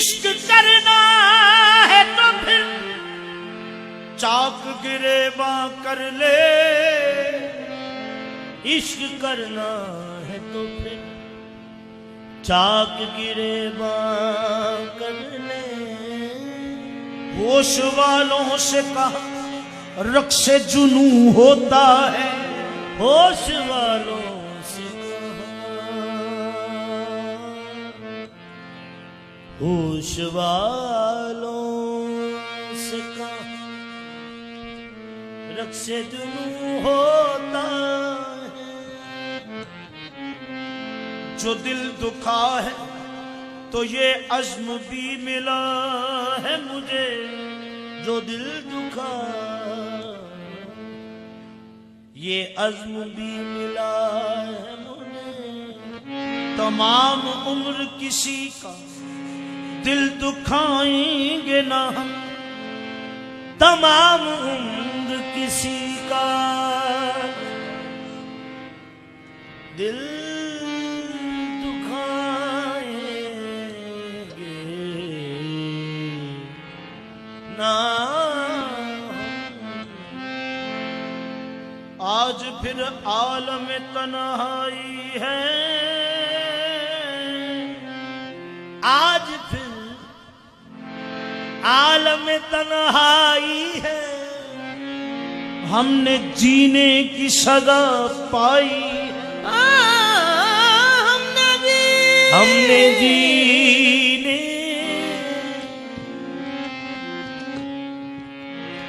इश्क करना है तो फिर चाक गिरेबा कर ले, इश्क करना है तो फिर चाक गिरेबा कर ले। होश वालों से कहा रक्स जुनू होता है, होश वालों से कहा, होश वालों से कहा रक्स जुनू होता है। जो दिल दुखा है तो ये अज़्म भी मिला है मुझे, जो दिल दुखा ये अज़्म भी मिला है मुझे। तमाम उम्र किसी का दिल दुखाएंगे ना हम, तमाम उम्र किसी का दिल ना। आज फिर आलम तन्हाई है, आज फिर आलम तन्हाई है। हमने जीने की सजा पाई, हमने जीने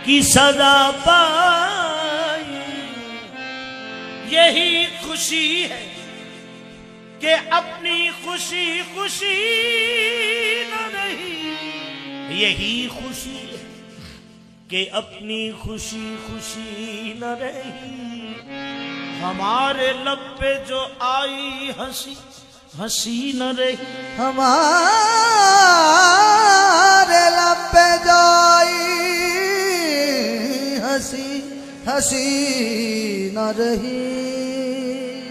की सजा पाई। यही खुशी है कि अपनी खुशी खुशी न रही, यही खुशी है कि अपनी खुशी खुशी न रही। हमारे लब पे जो आई हंसी हंसी न रही, हमारे लब पे जो आई हंसी हंसी न रही।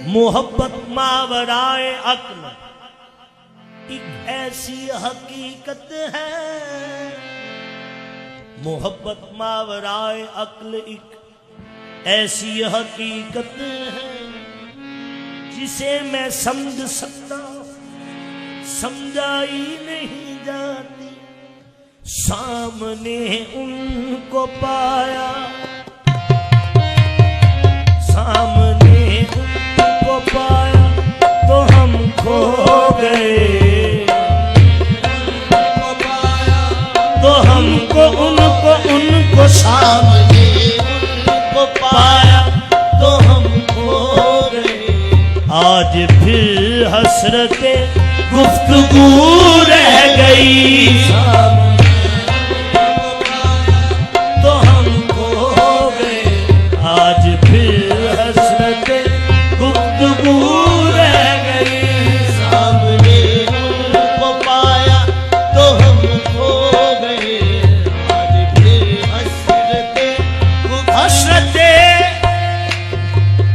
मोहब्बत मावराए अक्ल एक ऐसी हकीकत है, मोहब्बत मावराए अक्ल एक ऐसी हकीकत है। जिसे मैं समझ सकता समझाई नहीं जाती। सामने उनको पाया, सामने उनको पाया तो हम खो गए, तो हमको उनको सामने उनको पाया तो हम खो गए। आज फिर हसरते गुफ्तगू रह गई, तो हम खो गए। आज फिर हसरते गुफ्तगू रह गई, सामने उनको पाया तो हम खो गए। आज फिर हसरते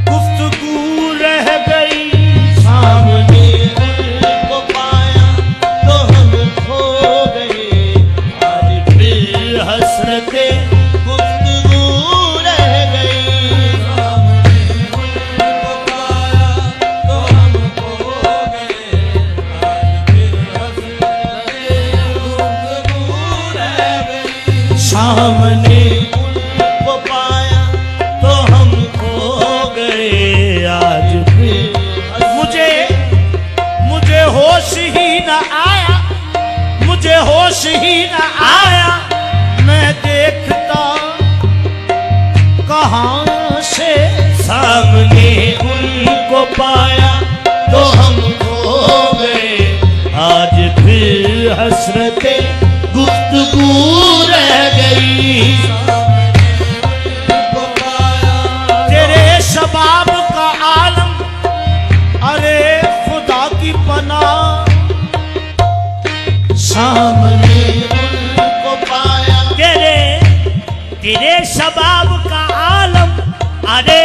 गुफ्तगू रह गई, सामने उनको पाया तो हम खो गए। आज फिर हसरते गुफ्तगू रह गई, सामने उनको पाया तो हम खो गए। आज फिर हसरते गुफ्तगू रह गई, सामने उनको पाया तो हम खो गए। आज फिर मुझे होश ही न आया, मुझे होश ही न आया। मैं देखता कहाँ से, सामने उनको पाया तो हम खो गए। आज फिर हसरते गुफ्तगू रह गई, तेरे शबाब का आलम, अरे खुदा की पनाह। सामने उनको पाया, तेरे शबाब का आलम, अरे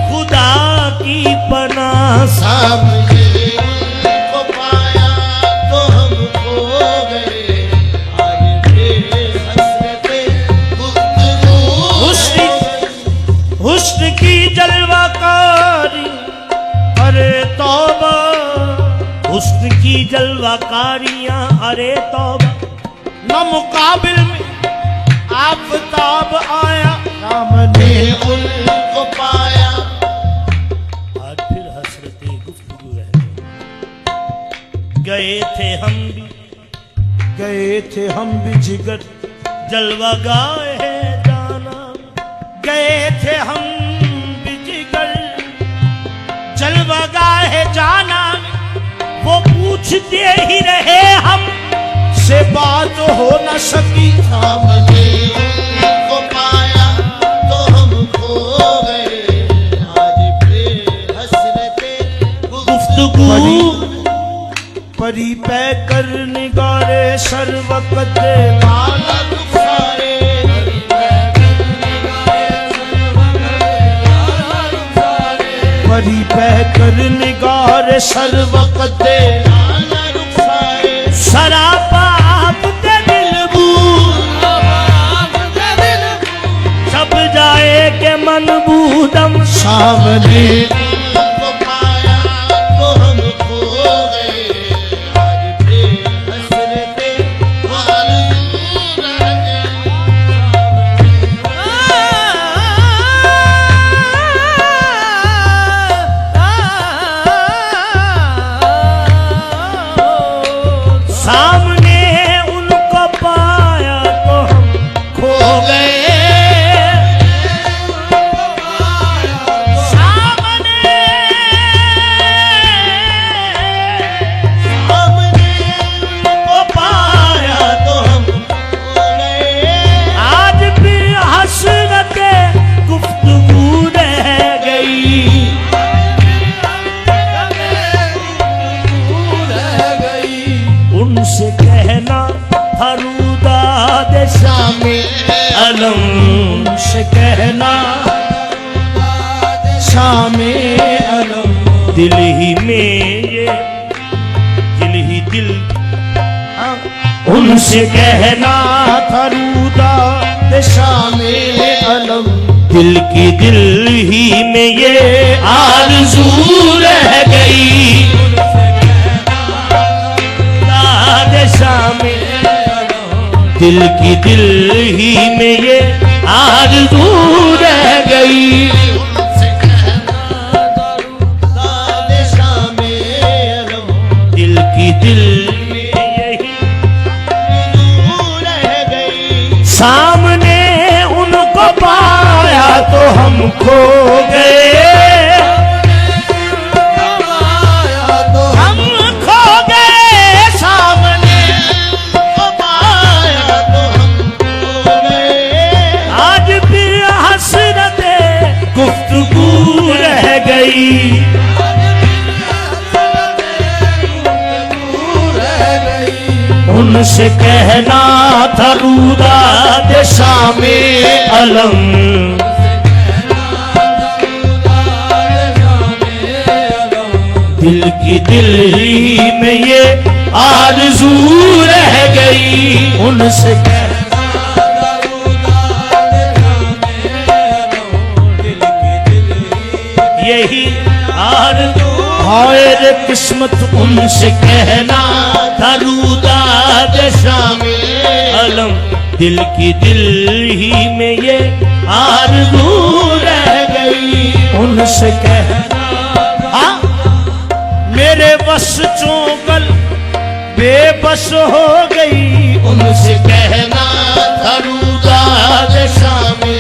खुदा की पनाह। सामने उनको पाया तो हम खो हुस्न की जलवाकारियां अरे तौबा न मुकाबिल में आफताब आया सामने उनको पाया। आज फिर हसरते गुफ्तगू रह गए थे हम भी जिगर जलवा गाए जाना गए थे हम भी जिगर जलवा गाए जाना वो पूछते ही रहे हम से बात हो न सकी सामने उनको पाया तो हम खो गए। आज फिर हसरते गुफ्तगू परी पै कर निगारे सर्वकत माला सारे परी पै कर निगारे सर्वकत सरापाप दे दिलबू सब जाए के मन बूदम सामने उनको पाया तो हम खो गए। आज फिर हसरते रह गए। सामने उनको पाया तो हम खो गए। सामने उनको पाया तो हम खो गए। आज भी हसरते गुफ्तगू रह गई। उनसे कहना फरूदा दे शामे अलम उनसे कहना शामे अलम दिल ही में ये दिल उनसे कहना फरूदा दे शामे अलम दिल की दिल ही में ये आरज़ू रह गई। शामे दिल की दिल ही में ये आरज़ू रह गई। उनसे कहना दादे शामे अलम दिल की दिल में यही रह गई। सामने उनको पाया तो हम खो गए। हम खो गए सामने उनको पाया तो हम खो गए। आज फिर हसरते गुफ्तगू रह गई। उनसे कहना था रूदा दे शामे अलम दिल की दिल ही में ये आरज़ू रह गई। उनसे यही आरज़ू हाय रे किस्मत उनसे कहना था रूदा दे शामे अलम दिल की दिल ही में ये आरज़ू रह गई। उनसे कहना मेरे बस चौकल बेबस हो गई। उनसे कहना था रूदा दे शामे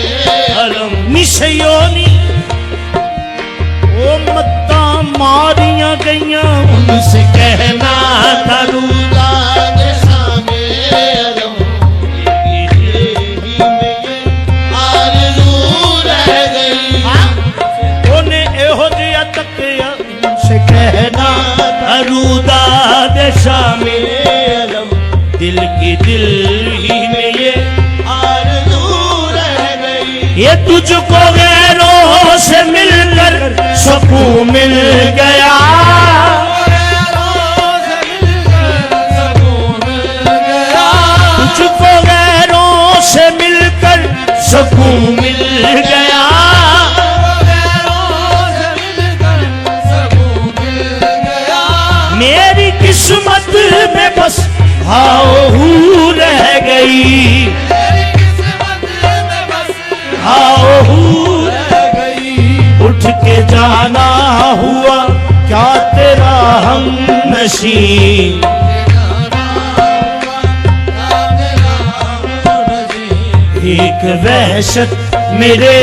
अलम निशयोनी ओ मत्ता मारियां गईयां। उनसे कहना था रूदा दे शामे अलम आरज़ू रह गई। उन्हें एहो जिया तकिया उनसे कहना रूदा दे शामे अलम दिल की दिल ही में ये आरज़ू रह गई। ये तुझको गैरों से मिलकर सुकून मिल गया। तुझको गैरों से मिलकर सुकून मिल गया। मेरी किस्मत में बस हाओ हू रह गई, हाओ हू रह गई। उठ के जाना हुआ क्या तेरा हम नशी, एक वहशत मेरे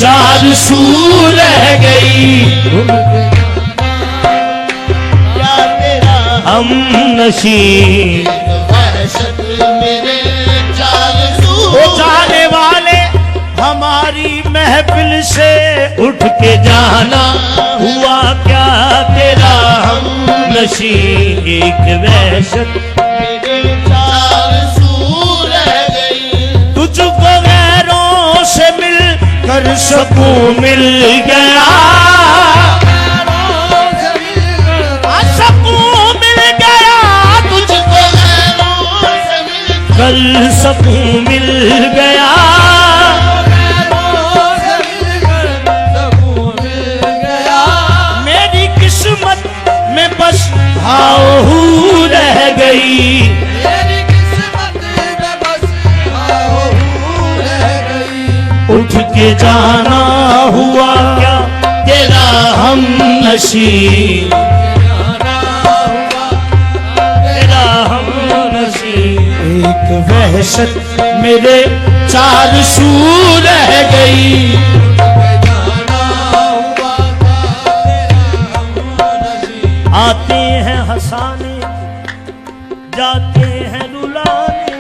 चार सू रह गई, क्या तेरा हम नशी। वहशत मेरे चार सू। वो जाने वाले हमारी महफिल से उठ के जाना हुआ क्या तेरा हम नशी, एक वहशत मेरे चार सू रह गई। तुझको गैरों से मिल कर सकूं मिल गया, सकूं मिल गया। तुझको गैरों से मिल कल सकूं मिल गया, मेरी किस्मत में बस हाओ हू रह गई, उठ के जाना हुआ क्या तेरा हम नशी, तेरा हम नशी। एक वहशत मेरे चार सू रह गई, आते हैं हंसाने जाते हैं रुलाने,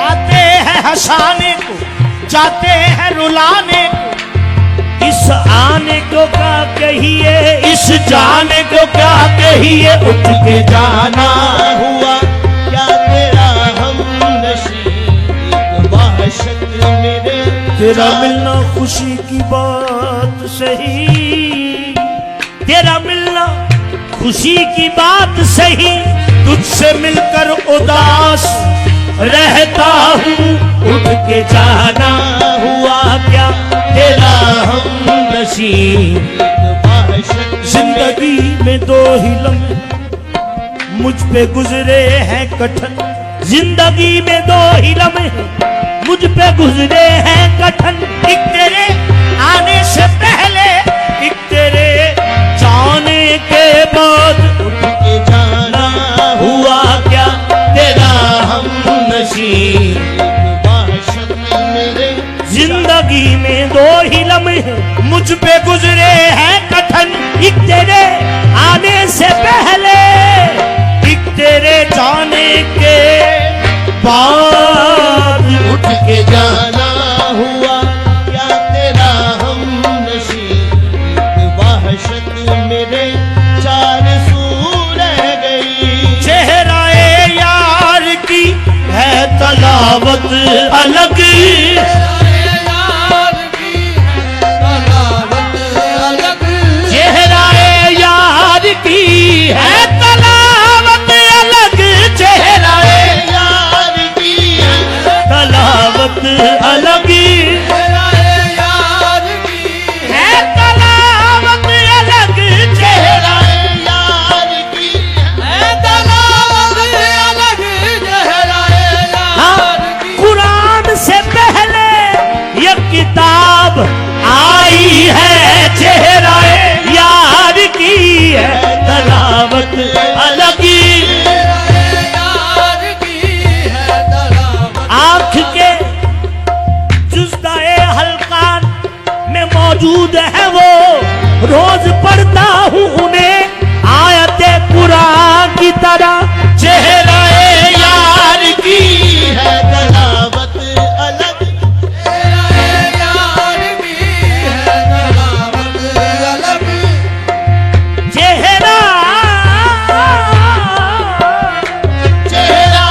आते हैं हंसाने को जाते हैं रुलाने को। इस आने को क्या कहिए, इस जाने को क्या कहिए, उठ के जाना हुआ क्या तेरा हम नशी, वहशत मेरे तेरा मिलना खुशी की बात सही, तेरा मिलना खुशी की बात सही। तुझसे मिलकर उदास रहता हूँ, उठ के जाना हुआ क्या तेरा हम नशी। जिंदगी में दो ही लम्हे मुझ पे गुजरे हैं कठिन, जिंदगी में दो ही लम्हे मुझ पे गुजरे हैं कठिन। एक तेरे आने से पहले, एक तेरे जाने के बाद, उठ के जाना हुआ क्या तेरा हम नशी। वहशत मेरे जिंदगी में दो ही लम्हे मुझ पे गुजरे हैं कठिन, एक तेरे आने से पहले, एक तेरे जाने के बाद। उठ के जाना हुआ क्या तेरा हम नशी, वहशत मेरे चार सू रह गई। चेहराए यार की है तलावत अलग, चेहराए यार की है तलावत अलग, चेहराए यार की तलावत अलग है, तलावत अलग चेहरा। यार की हाँ, कुरान से पहले ये किताब आई है, चेहरा यार की है तलावत अलग। आँख के जुज़्दाए हल्कान में मौजूद है वो, रोज पढ़ता हूँ उन्हें आयते कुरान की तरह। चेहरा यार की है तलावत अलग, चेहरा चेहरा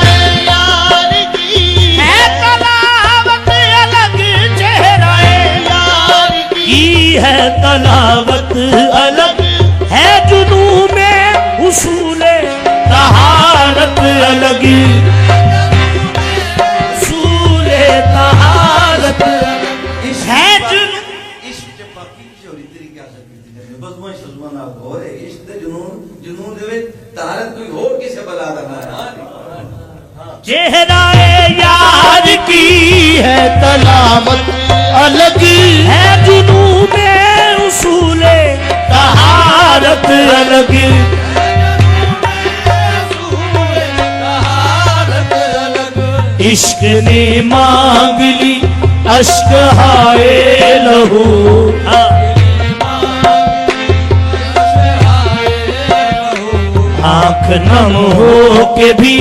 यार की है तलावत अलग, चेहरा यार की है तलावत अलग है, जुनू में उसूले तहारत अलग, उसूले तहारत है जुनू। İşte fakir teori teri क्या सकती है बस मैं सजवाना और इश्क जुनून जुनून देवे ता महाराज कोई और किसे बला देना है। चेहराए यार की है तलावत अलग है जुनू में उसूले तहारत अलग। इश्क ने मांग ली अश्क हाय लहू, आंख नम हो के भी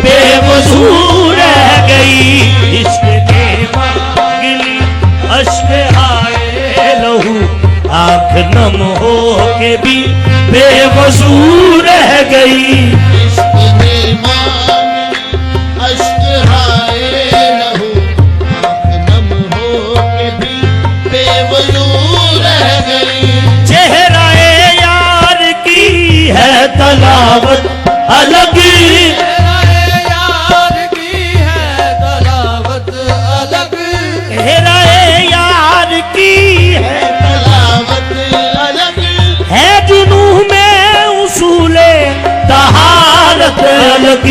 बेवजू रह गई। इश्क ने मांग ली अश्क हाय लहू, आंख नम हो के भी बेवजू रह गई। इश्क ने मांग अश्क हाय लहू, आँख नम हो के भी बेवजू रह गई। चेहराए यार की है तलावत अलग, चेहराए यार की है तलावत अलग है जुनू में उसूले तहारत अलग।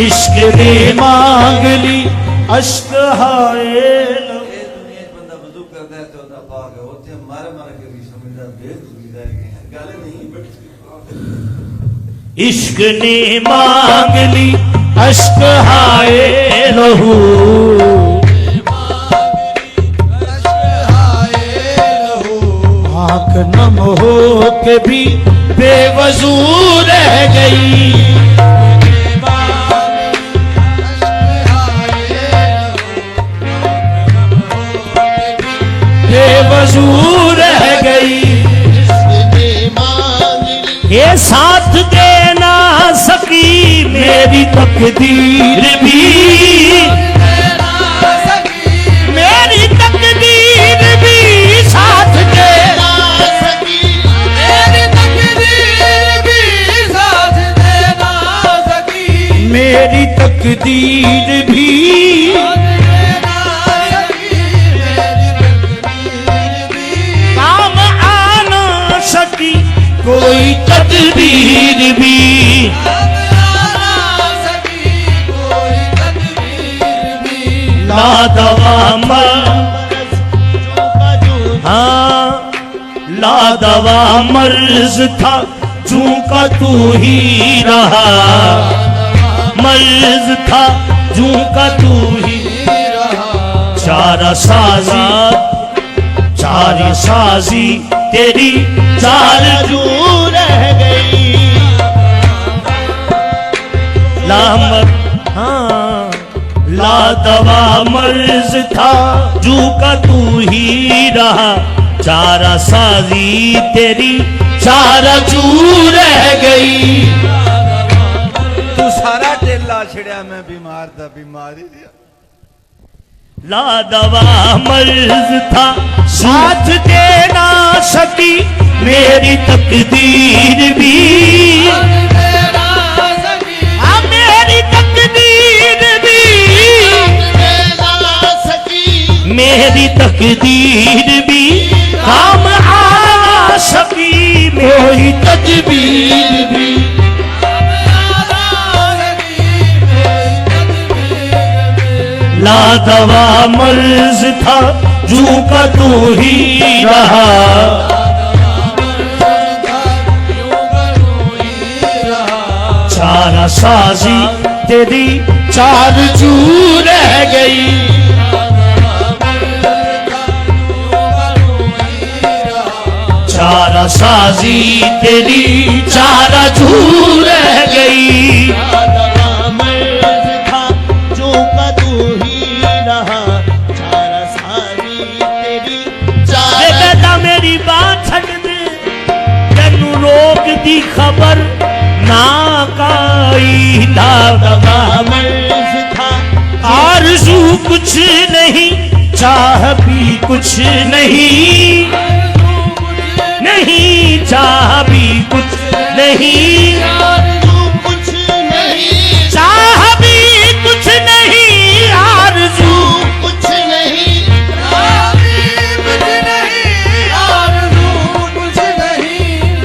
इश्क ने मांग ली अश्क हाय लहू। ये दुनिया च बंदा वजू करदा है ते ओदा पाक है, उत्थे मारे मारे के भी समझदा बेवजूदा है कि गल नहीं बट इश्क ने मांग ली अश्क हाय लहू, आंख नम हो के भी बेवजू रह गई। बेवजू रह गई। इसने मांग ली ये साथ दे ना सकी मेरी तकदीर भी, मेरी तकदीर भी साथ दे ना सकी। मेरी तकदीर भी। काम आना सकी कोई तकदीर भी, ला दवा मर्ज, हाँ ला दवा मर्ज था जू का तू ही रहा, मर्ज था जू का तू ही। चारा साजी चारी साजी तेरी चार जू रह गई। लामर हाँ ला दवा मर्ज था जू का तू ही रहा, चारा साजी तेरी चारा जू रह गई। तू सारा ढेला छिड़िया मैं बीमार दा बीमारी दिया। ला दवा मर्ज था साथ दे ना सकी मेरी तकदीर भी, हाँ मेरी तकदीर भी, मेरी तकदीर भी। काम आ सकी मेरी तदबीर भी। ला दवा मर्ज था जू का तू ही रहा, चारा साजी तेरी चार जू रह गई। चारा साजी तेरी चारा जू रह गई। मेरी बात छड़ दे तेनू रोग दी खबर ना काई, ला दवा मर्ज था आरज़ू कुछ नहीं चाह भी कुछ नहीं, नहीं चाह भी कुछ नहीं, चाह भी कुछ नहीं, आरज़ू कुछ नहीं,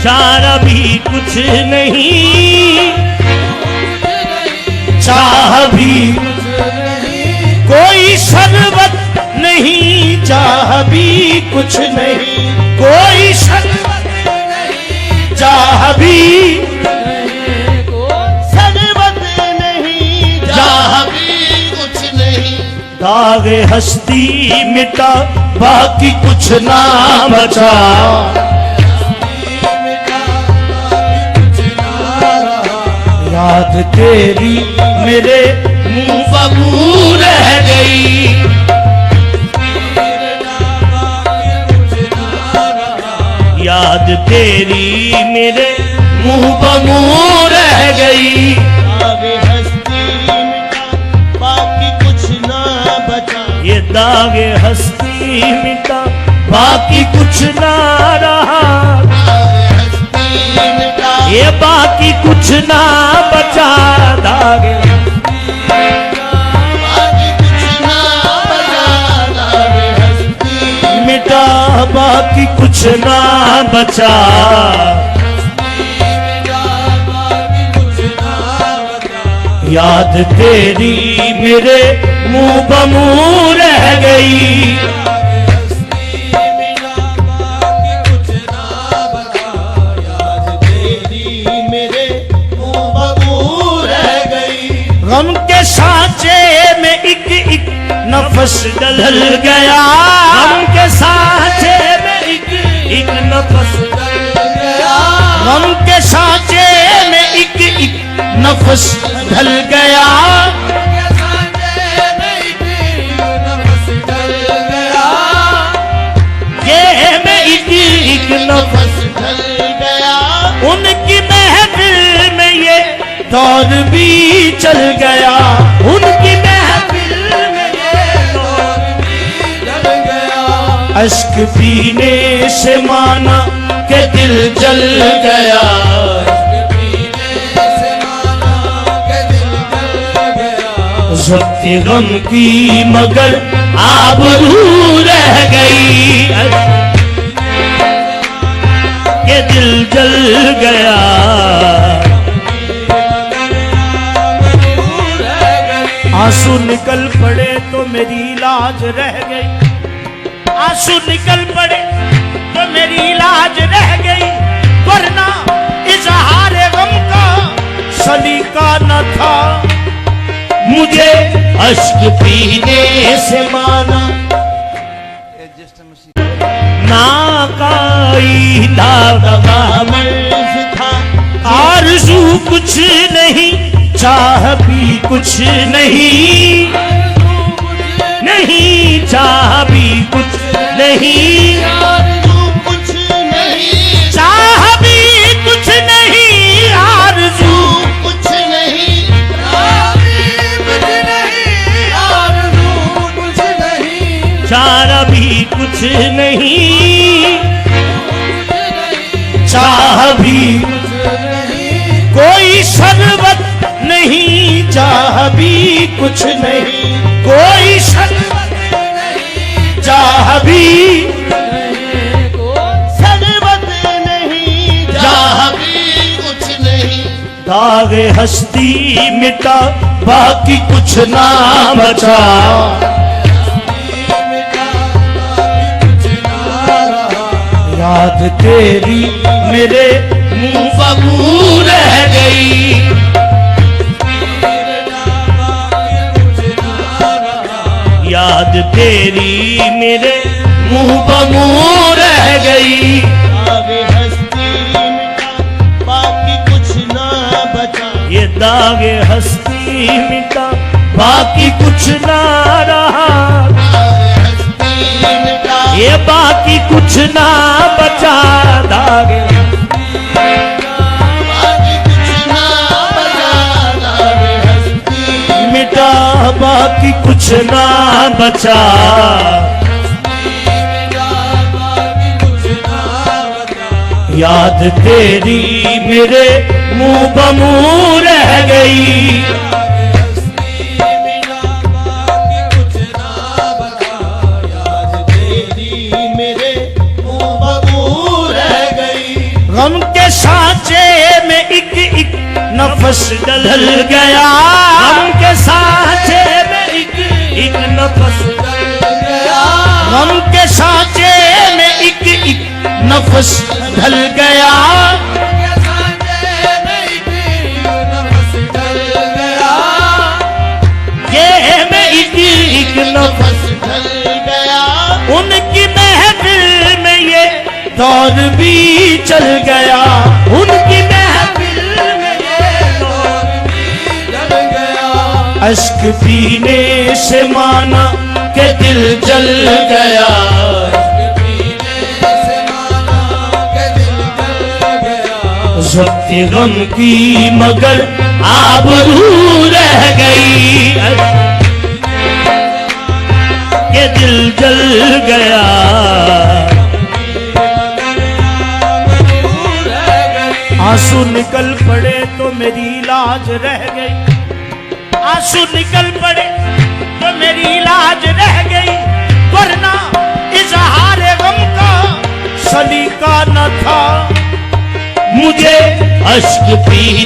चार भी कुछ नहीं, चाह भी कोई शरबत नहीं, चाह भी कुछ नहीं, कोई शरबत नहीं, चाह भी शरबत नहीं, चाह भी कुछ नहीं। दागे हस्ती मिटा बाकी कुछ ना बचा, याद तेरी मेरे मुंह बबू रह गई, याद तेरी मेरे मुंह बबू रह गई। दागे हस्ती मिटा बाकी कुछ ना बचा, ये दागे हस्ती मिटा बाकी कुछ ना रहा, ये बाकी कुछ ना बचा, दागे मिटा बाकी कुछ ना बचा, याद तेरी मेरे मुंह बमुंह रह गई, गम के सांचे में एक एक नफस ढल गया, गम के सांचे में एक एक नफस ढल गया, गम के सांचे में एक एक नफस ढल गया, ये में एक एक नफस ढल गया, उनकी महफिल में ये दौर भी चल गया, उनकी महफिल में ये दौर भी चल गया, अश्क पीने से माना के दिल जल गया, अश्क पीने से माना के दिल जल गया, सत्य गम की मगर आबरू रह गई, के दिल जल गया, आंसू निकल पड़े तो मेरी लाज रह गई, आंसू निकल पड़े तो मेरी लाज रह गई, वरना इजहार गम का सलीका न था, मुझे अश्क पीने से माना ना काई दागा मर्ज था, आरज़ू कुछ नहीं, चाह भी कुछ नहीं, नहीं चाह भी कुछ नहीं, कुछ नहीं, चाह भी कुछ नहीं, आरज़ू कुछ नहीं, चाह भी कुछ नहीं, चाह भी कोई शरबत नहीं, चाह भी कुछ नहीं, कोई शरबत नहीं, चाह भी शरबत नहीं, चाह भी कुछ नहीं। दागे हस्ती मिटा बाकी कुछ ना बचा, याद तेरी मेरे मुंह बबू रह गई, याद तेरी मेरे मुंह बमुंह रह गई, दागे हस्ती मिटा बाकी कुछ ना बचा, ये दागे हस्ती मिटा बाकी कुछ ना रहा, ये बाकी कुछ ना बचा, दागे मिटा बाकी कुछ ना बचा, याद तेरी मेरे मुंह बमुंह रह गई, गम के सांचे में एक एक नफस ढल गया, गम के सांचे में एक एक नफस ढल गया, गम के सांचे में एक एक नफस ढल गया, ये में एक नफस ढल गया, उनकी महफिल में ये दौर भी चल गया, उनकी महफिल में ये दौर भी चल गया, अश्क पीने से माना के दिल जल गया, अश्क पीने से माना के दिल जल गया, ज़ब्ते गम की मगर आबरू रह गई, ये दिल जल गया, आंसू निकल पड़े तो मेरी लाज रह गई, आंसू निकल पड़े तो मेरी लाज रह गई, वरना इजहार गम का सलीका न था मुझे अश्क पीने